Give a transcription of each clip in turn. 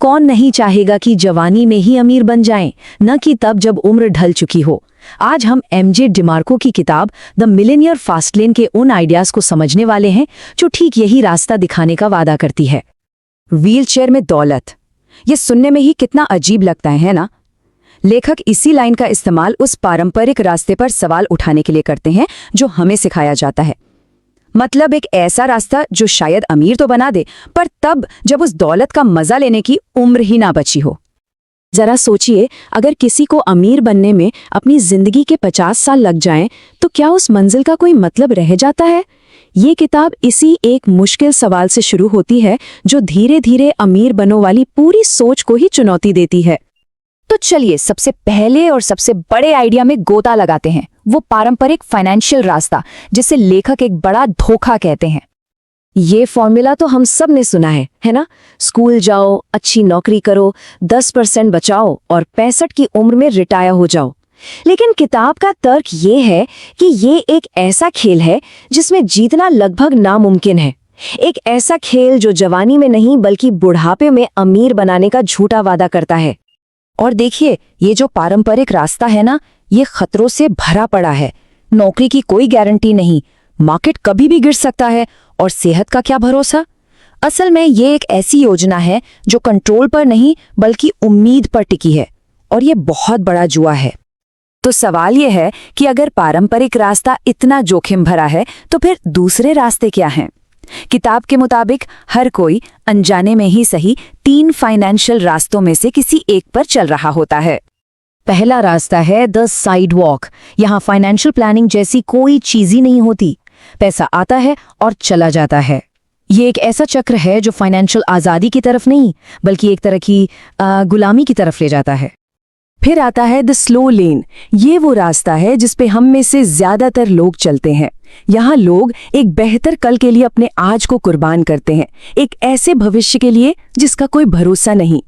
कौन नहीं चाहेगा कि जवानी में ही अमीर बन जाएं, न कि तब जब उम्र ढल चुकी हो। आज हम एमजे डिमार्को की किताब द मिलेनियर फास्टलेन के उन आइडियाज को समझने वाले हैं जो ठीक यही रास्ता दिखाने का वादा करती है। व्हीलचेयर में दौलत, ये सुनने में ही कितना अजीब लगता है ना। लेखक इसी लाइन का इस्तेमाल उस पारंपरिक रास्ते पर सवाल उठाने के लिए करते हैं जो हमें सिखाया जाता है। मतलब एक ऐसा रास्ता जो शायद अमीर तो बना दे, पर तब जब उस दौलत का मजा लेने की उम्र ही ना बची हो। जरा सोचिए, अगर किसी को अमीर बनने में अपनी जिंदगी के 50 साल लग जाएं, तो क्या उस मंजिल का कोई मतलब रह जाता है? ये किताब इसी एक मुश्किल सवाल से शुरू होती है जो धीरे धीरे अमीर बनने वाली पूरी सोच को ही चुनौती देती है। तो चलिए सबसे पहले और सबसे बड़े आइडिया में गोता लगाते हैं, वो पारंपरिक फाइनेंशियल रास्ता जिसे लेखक एक बड़ा धोखा कहते हैं। ये फॉर्मूला तो हम सब ने सुना है ना? स्कूल जाओ, अच्छी नौकरी करो, 10% बचाओ और 65 की उम्र में रिटायर हो जाओ। लेकिन किताब का तर्क ये है कि ये एक ऐसा खेल है जिसमें जीतना लगभग नामुमकिन है। एक ऐसा खेल जो जवानी में नहीं बल्कि बुढ़ापे में अमीर बनाने का झूठा वादा करता है। और देखिए, ये जो पारंपरिक रास्ता है ना, ये खतरों से भरा पड़ा है। नौकरी की कोई गारंटी नहीं, मार्केट कभी भी गिर सकता है, और सेहत का क्या भरोसा। असल में ये एक ऐसी योजना है जो कंट्रोल पर नहीं बल्कि उम्मीद पर टिकी है, और ये बहुत बड़ा जुआ है। तो सवाल ये है कि अगर पारंपरिक रास्ता इतना जोखिम भरा है तो फिर दूसरे रास्ते क्या हैं? किताब के मुताबिक हर कोई अनजाने में ही सही 3 फाइनेंशियल रास्तों में से किसी एक पर चल रहा होता है। पहला रास्ता है द साइड वॉक। यहाँ फाइनेंशियल प्लानिंग जैसी कोई चीज ही नहीं होती। पैसा आता है और चला जाता है। ये एक ऐसा चक्र है जो फाइनेंशियल आज़ादी की तरफ नहीं बल्कि एक तरह की गुलामी की तरफ ले जाता है। फिर आता है द स्लो लेन। ये वो रास्ता है जिस पे हम में से ज्यादातर लोग चलते हैं। यहाँ लोग एक बेहतर कल के लिए अपने आज को कुर्बान करते हैं, एक ऐसे भविष्य के लिए जिसका कोई भरोसा नहीं।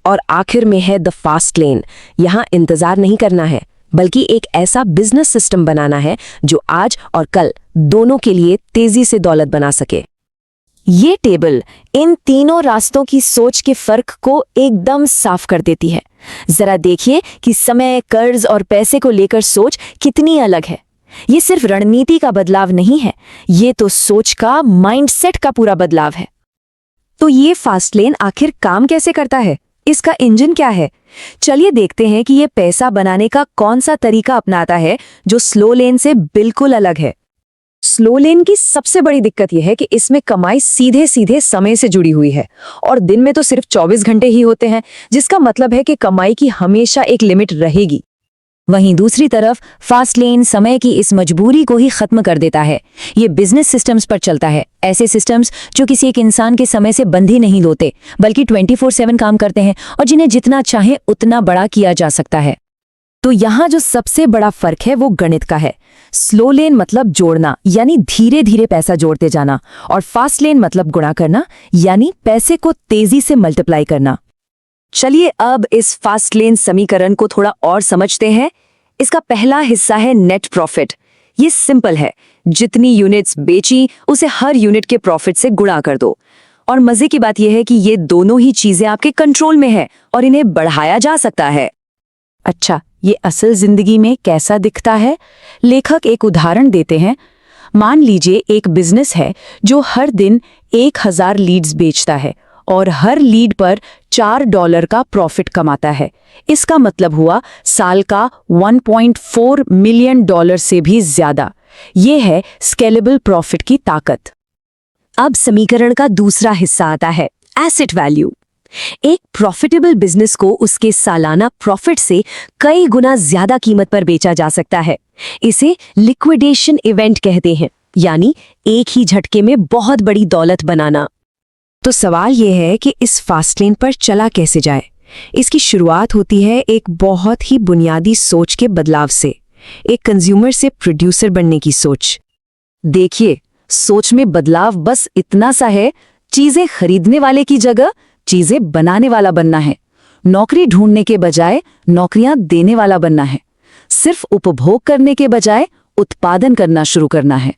और आखिर में है द फास्ट लेन। यहाँ इंतजार नहीं करना है बल्कि एक ऐसा बिजनेस सिस्टम बनाना है जो आज और कल दोनों के लिए तेजी से दौलत बना सके। ये टेबल इन तीनों रास्तों की सोच के फर्क को एकदम साफ कर देती है। जरा देखिए कि समय, कर्ज और पैसे को लेकर सोच कितनी अलग है। ये सिर्फ रणनीति का बदलाव नहीं है, ये तो सोच का, माइंडसेट का पूरा बदलाव है। तो ये फास्ट लेन आखिर काम कैसे करता है? इसका इंजन क्या है? चलिए देखते हैं कि ये पैसा बनाने का कौन सा तरीका अपनाता है जो स्लो लेन से बिल्कुल अलग है। स्लो लेन की सबसे बड़ी दिक्कत यह है कि इसमें कमाई सीधे सीधे समय से जुड़ी हुई है और दिन में तो सिर्फ 24 घंटे ही होते हैं, जिसका मतलब है कि कमाई की हमेशा एक लिमिट रहेगी। वहीं दूसरी तरफ फास्ट लेन समय की इस मजबूरी को ही खत्म कर देता है। ये बिजनेस सिस्टम्स पर चलता है, ऐसे सिस्टम्स जो किसी एक इंसान के समय से बंध ही नहीं होते बल्कि 24/7 काम करते हैं और जिन्हें जितना चाहे उतना बड़ा किया जा सकता है। तो यहाँ जो सबसे बड़ा फर्क है वो गणित का है। स्लो लेन मतलब जोड़ना, यानी धीरे धीरे पैसा जोड़ते जाना, और फास्ट लेन मतलब गुणा करना, यानी पैसे को तेजी से मल्टीप्लाई करना। चलिए अब इस फास्ट लेन समीकरण को थोड़ा और समझते हैं। इसका पहला हिस्सा है नेट प्रॉफिट। ये सिंपल है, जितनी यूनिट्स बेची उसे हर यूनिट के प्रॉफिट से गुणा कर दो। और मजे की बात यह है कि ये दोनों ही चीजें आपके कंट्रोल में है और इन्हें बढ़ाया जा सकता है। अच्छा, ये असल जिंदगी में कैसा दिखता है? लेखक एक उदाहरण देते हैं। मान लीजिए एक बिजनेस है जो हर दिन 1000 लीड्स बेचता है और हर लीड पर $4 का प्रॉफिट कमाता है। इसका मतलब हुआ साल का $1.4 मिलियन से भी ज्यादा। ये है स्केलेबल प्रॉफिट की ताकत। अब समीकरण का दूसरा हिस्सा आता है, एसेट वैल्यू। एक प्रॉफिटेबल बिजनेस को उसके सालाना प्रॉफिट से कई गुना ज्यादा कीमत पर बेचा जा सकता है। इसे लिक्विडेशन इवेंट कहते हैं, यानी एक ही झटके में बहुत बड़ी दौलत बनाना। तो सवाल यह है कि इस फास्ट लेन पर चला कैसे जाए? इसकी शुरुआत होती है एक बहुत ही बुनियादी सोच के बदलाव से, एक कंज्यूमर से प्रोड्यूसर बनने की सोच। देखिए, सोच में बदलाव बस इतना सा है, चीजें खरीदने वाले की जगह चीजें बनाने वाला बनना है। नौकरी ढूंढने के बजाय नौकरियां देने वाला बनना है। सिर्फ उपभोग करने के बजाय उत्पादन करना शुरू करना है।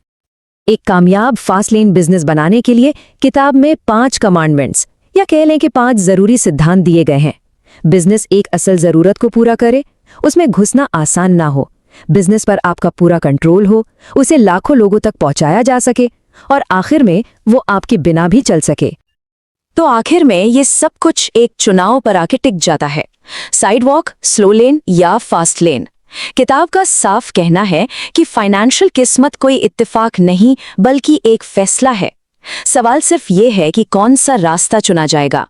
एक कामयाब फास्ट लेन बिजनेस बनाने के लिए किताब में 5 कमांडमेंट्स या कह लें कि 5 जरूरी सिद्धांत दिए गए हैं। बिजनेस एक असल जरूरत को पूरा करे, उसमें घुसना आसान ना हो, बिजनेस पर आपका पूरा कंट्रोल हो, उसे लाखों लोगों तक पहुंचाया जा सके और आखिर में वो आपके बिना भी चल सके। तो आखिर में ये सब कुछ एक चुनाव पर आके टिक जाता है, साइड वॉक, स्लो लेन या फास्ट लेन। किताब का साफ कहना है कि फाइनेंशियल किस्मत कोई इत्तेफाक नहीं बल्कि एक फैसला है। सवाल सिर्फ ये है कि कौन सा रास्ता चुना जाएगा।